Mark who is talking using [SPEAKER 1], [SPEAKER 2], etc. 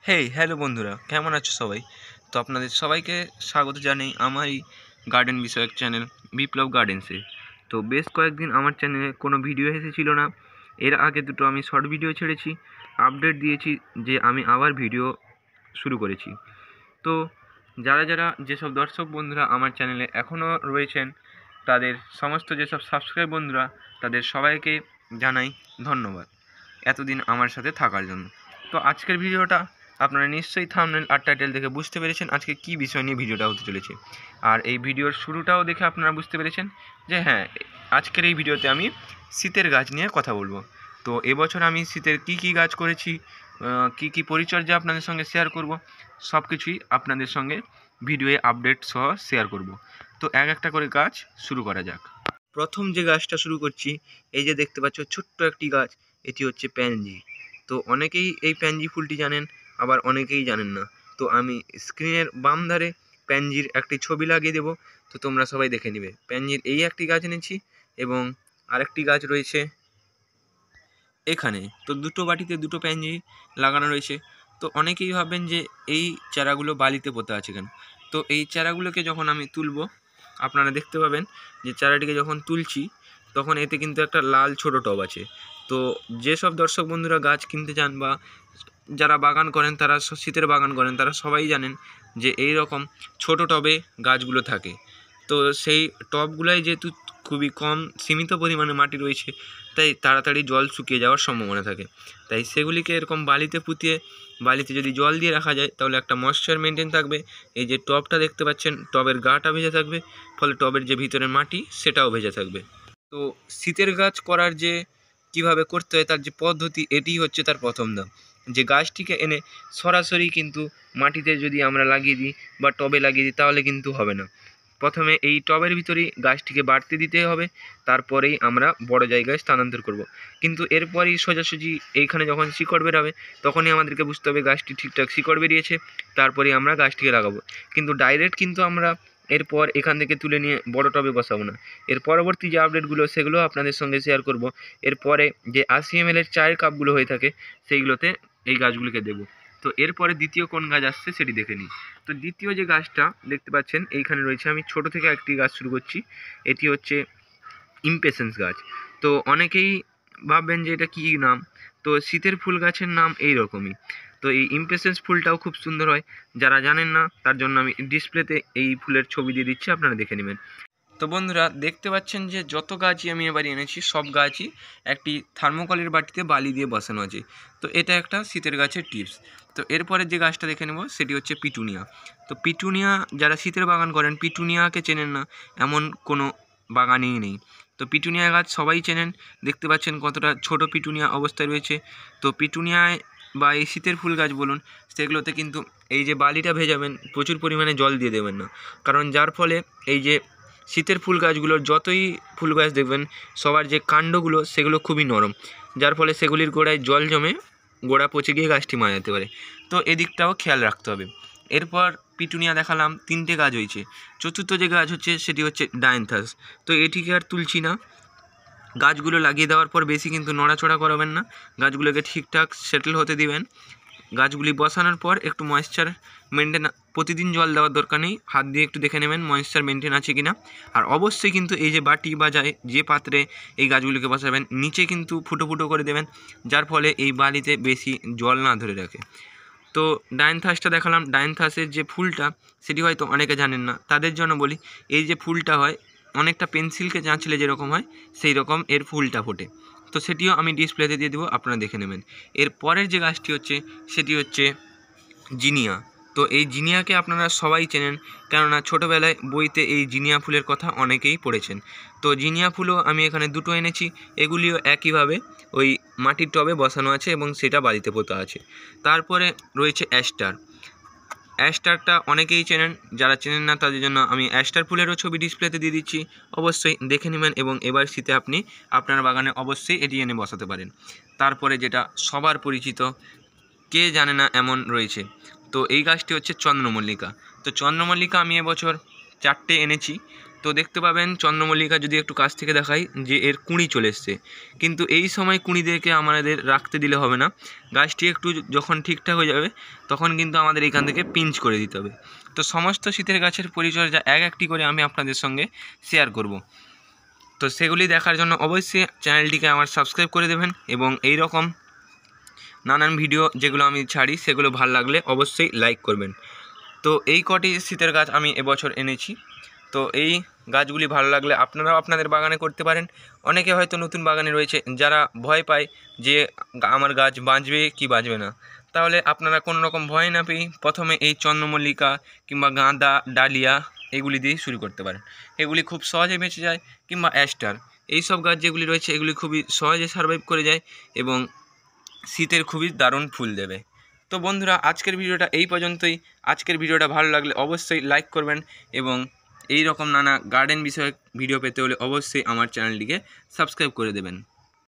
[SPEAKER 1] Hello বন্ধুরা, কেমন আছো সবাই? তো আপনাদের সবাইকে স্বাগত জানাই আমার এই গার্ডেন বিষয়ক চ্যানেল বিপ্লব গার্ডেন্সে। তো বেশ কয়েকদিন আমার চ্যানেলে কোনো ভিডিও এসেছিল না। এর আগে দুটো আমি শর্ট ভিডিও ছেড়েছি, আপডেট দিয়েছি যে আমি আবার ভিডিও শুরু করেছি। তো যারা যেসব দর্শক বন্ধুরা আমার চ্যানেলে এখনও রয়েছেন, তাদের সমস্ত যেসব সাবস্ক্রাইব বন্ধুরা, তাদের সবাইকে জানাই ধন্যবাদ এতদিন আমার সাথে থাকার জন্য। তো আজকের ভিডিওটা আপনারা নিশ্চয়ই থাম্বনেল আর টাইটেল দেখে বুঝতে পেরেছেন আজকে কী বিষয় নিয়ে ভিডিওটা হতে চলেছে। আর এই ভিডিওর শুরুটাও দেখে আপনারা বুঝতে পেরেছেন যে হ্যাঁ, আজকের এই ভিডিওতে আমি শীতের গাছ নিয়ে কথা বলবো। তো এবছর আমি শীতের কী গাছ করেছি, কী পরিচর্যা আপনাদের সঙ্গে শেয়ার করব, সব কিছুই আপনাদের সঙ্গে ভিডিওয়ে আপডেট সহ শেয়ার করব। তো একটা করে গাছ শুরু করা যাক। প্রথম যে গাছটা শুরু করছি, এই যে দেখতে পাচ্ছ ছোট্ট একটি গাছ, এটি হচ্ছে প্যানজি। তো অনেকেই এই প্যানজি ফুলটি জানেন, আবার অনেকেই জানেন না। তো আমি স্ক্রিনের বাম ধারে প্যানজির একটি ছবি লাগিয়ে দেব, তো তোমরা সবাই দেখে নেবে। প্যানজির এই একটি গাছ এনেছি এবং আরেকটি গাছ রয়েছে এখানে। তো দুটো বাটিতে দুটো প্যানজি লাগানো রয়েছে। তো অনেকেই ভাববেন যে এই চারাগুলো বালিতে পোতা আছে কেন। তো এই চারাগুলোকে যখন আমি তুলব, আপনারা দেখতে পাবেন যে চারাটিকে যখন তুলছি তখন এতে কিন্তু একটা লাল ছোট টব আছে। তো যেসব দর্শক বন্ধুরা গাছ কিনতে চান বা যারা বাগান করেন, তারা শীতের বাগান করেন, তারা সবাই জানেন যে এই রকম ছোট টবে গাছগুলো থাকে। তো সেই টবগুলোয় যেহেতু খুবই কম সীমিত পরিমাণে মাটি রয়েছে, তাই তাড়াতাড়ি জল শুকিয়ে যাওয়ার সম্ভাবনা থাকে। তাই সেগুলিকে এরকম বালিতে পুঁতিয়ে, বালিতে যদি জল দিয়ে রাখা যায় তাহলে একটা ময়েশ্চার মেনটেন থাকবে। এই যে টবটা দেখতে পাচ্ছেন, টবের গাটা ভেজা থাকবে, ফলে টবের যে ভিতরের মাটি সেটাও ভেজা থাকবে। তো শীতের গাছ করার যে কিভাবে করতে হয় তার যে পদ্ধতি, এটি হচ্ছে তার প্রথম ধাপ। যে গাছটিকে এনে সরাসরি কিন্তু মাটিতে যদি আমরা লাগিয়ে দিই বা টবে লাগিয়ে দিই তাহলে কিন্তু হবে না। প্রথমে এই টবের ভিতরেই গাছটিকে বাড়তে দিতে হবে, তারপরেই আমরা বড় জায়গায় স্থানান্তর করব। কিন্তু এরপরই সোজাসুজি এইখানে যখন শিকড় বেরাবে তখনই আমাদেরকে বুঝতে হবে গাছটি ঠিকঠাক শিকড় বেরিয়েছে, তারপরেই আমরা গাছটিকে লাগাবো। কিন্তু ডাইরেক্ট কিন্তু আমরা এরপর এখান থেকে তুলে নিয়ে বড় টবে বসাবো না। এর পরবর্তী যে আপডেটগুলো সেগুলো আপনাদের সঙ্গে শেয়ার করব। এরপরে যে 80 ml এর চায়ের কাপগুলো হয়ে থাকে সেইগুলোতে এই গাছগুলিকে দেবো। তো এরপরে দ্বিতীয় কোন গাছ আসছে সেটি দেখে নিই। তো দ্বিতীয় যে গাছটা দেখতে পাচ্ছেন এইখানে রয়েছে, আমি ছোট থেকে একটি গাছ শুরু করছি। এটি হচ্ছে ইমপেশেন্স গাছ। তো অনেকেই ভাববেন যে এটা কী নাম। তো শীতের ফুল গাছের নাম এই রকমই। তো এই ইমপেশেন্স ফুলটাও খুব সুন্দর হয়। যারা জানেন না তার জন্য আমি ডিসপ্লেতে এই ফুলের ছবি দিয়ে দিচ্ছি, আপনারা দেখে নেবেন। তো বন্ধুরা দেখতে পাচ্ছেন যে যত গাছই আমি এবারে এনেছি সব গাছই একটি থার্মোকলের বাটিতে বালি দিয়ে বসানো আছে। তো এটা একটা শীতের গাছের টিপস। তো এরপরে যে গাছটা দেখে নেব সেটি হচ্ছে পিটুনিয়া। তো পিটুনিয়া, যারা শীতের বাগান করেন, পিটুনিয়াকে চেনেন না এমন কোনো বাগানেই নেই। তো পিটুনিয়া গাছ সবাই চেনেন, দেখতে পাচ্ছেন কতটা ছোট পিটুনিয়া অবস্থায় রয়েছে। তো পিটুনিয়ায় বা এই শীতের ফুল গাছ বলুন, সেগুলোতে কিন্তু এই যে বালিটা ভেজাবেন, প্রচুর পরিমাণে জল দিয়ে দেবেন না। কারণ যার ফলে এই যে শীতের ফুল গাছগুলোর যতই ফুল গাছ দেখবেন সবার যে কাণ্ডগুলো সেগুলো খুবই নরম, যার ফলে সেগুলির গোড়ায় জল জমে গোড়া পচে গিয়ে গাছটি মারা যেতে পারে। তো এদিকটাও খেয়াল রাখতে হবে। এরপর পিটুনিয়া দেখালাম, 3টে গাছ হয়েছে। চতুর্থ যে গাছ হচ্ছে সেটি হচ্ছে ডায়ান্থাস। তো এটিকে আর তুলছি না। গাছগুলো লাগিয়ে দেওয়ার পর বেশি কিন্তু নড়াচড়া করাবেন না, গাছগুলোকে ঠিকঠাক সেটেল হতে দিবেন। গাছগুলি বসানোর পর একটু ময়েশ্চার মেনটেন, প্রতিদিন জল দেওয়ার দরকার নেই, হাত দিয়ে একটু দেখে নেবেন ময়েশ্চার মেনটেন আছে কিনা। আর অবশ্যই কিন্তু এই যে বাটি বা যে পাত্রে এই গাছগুলিকে বসাবেন নিচে কিন্তু ফুটো ফুটো করে দেবেন, যার ফলে এই বালিতে বেশি জল না ধরে রাখে। তো ডায়ান্থাসটা দেখালাম। ডায়ান্থাসের যে ফুলটা সেটি হয়তো অনেকে জানেন না, তাদের জন্য বলি। এই যে ফুলটা হয় অনেকটা পেন্সিলকে চাঁচলে যেরকম হয় সেই রকম এর ফুলটা ফোটে। তো সেটিও আমি ডিসপ্লেতে দিয়ে দেবো, আপনারা দেখে নেবেন। এর পরের যে গাছটি হচ্ছে সেটি হচ্ছে জিনিয়া। তো এই জিনিয়াকে আপনারা সবাই চেনেন, কেননা ছোটোবেলায় বইতে এই জিনিয়া ফুলের কথা অনেকেই পড়েছেন। তো জিনিয়া ফুলও আমি এখানে দুটো এনেছি, এগুলিও একইভাবে ওই মাটির টবে বসানো আছে এবং সেটা বাড়িতে পোতা আছে। তারপরে রয়েছে অ্যাস্টার। অ্যাস্টারটা অনেকেই চেনেন, যারা চেনেন না তাদের জন্য আমি অ্যাস্টার ফুলেরও ছবি ডিসপ্লেতে দিয়ে দিচ্ছি, অবশ্যই দেখে নেবেন এবং এবার শীতে আপনি আপনার বাগানে অবশ্যই এটি এনে বসাতে পারেন। তারপরে যেটা সবার পরিচিত, কে জানে না এমন রয়েছে, তো এই গাছটি হচ্ছে চন্দ্রমল্লিকা। তো চন্দ্রমল্লিকা আমি এবছর 4টে এনেছি। তো দেখতে পাবেন চন্দ্রমল্লিকা যদি একটু কাছ থেকে দেখাই যে এর কুঁড়ি চলে এসছে, কিন্তু এই সময় কুঁড়িদেরকে আমাদের রাখতে দিলে হবে না। গাছটি একটু যখন ঠিকঠাক হয়ে যাবে তখন কিন্তু আমাদের এখান থেকে পিঞ্চ করে দিতে হবে। তো সমস্ত শীতের গাছের পরিচর্যা একটি করে আমি আপনাদের সঙ্গে শেয়ার করব। তো সেগুলি দেখার জন্য অবশ্যই চ্যানেলটিকে আমার সাবস্ক্রাইব করে দেবেন এবং এই রকম নানান ভিডিও যেগুলো আমি ছাড়ি সেগুলো ভালো লাগলে অবশ্যই লাইক করবেন। তো এই কটি শীতের গাছ আমি এবছর এনেছি। তো এই গাছগুলি ভালো লাগলে আপনারাও আপনাদের বাগানে করতে পারেন। অনেকে হয়তো নতুন বাগানে রয়েছে যারা ভয় পায় যে আমার গাছ বাঁচবে কি বাঁচবে না, তাহলে আপনারা কোনো রকম ভয় না পেয়ে প্রথমে এই চন্দ্রমল্লিকা কিংবা গাঁদা, ডালিয়া এগুলি দিয়ে শুরু করতে পারেন। এগুলি খুব সহজে বেঁচে যায়, কিংবা অ্যাস্টার, এইসব গাছ যেগুলি রয়েছে এগুলি খুবই সহজে সারভাইভ করে যায় এবং শীতের খুবই দারুণ ফুল দেবে। তো বন্ধুরা, আজকের ভিডিওটা এই পর্যন্তই। আজকের ভিডিওটা ভালো লাগলে অবশ্যই লাইক করবেন এবং এই রকম নানা গার্ডেন বিষয়ক ভিডিও পেতে হলে অবশ্যই আমার চ্যানেলটিকে সাবস্ক্রাইব করে দেবেন।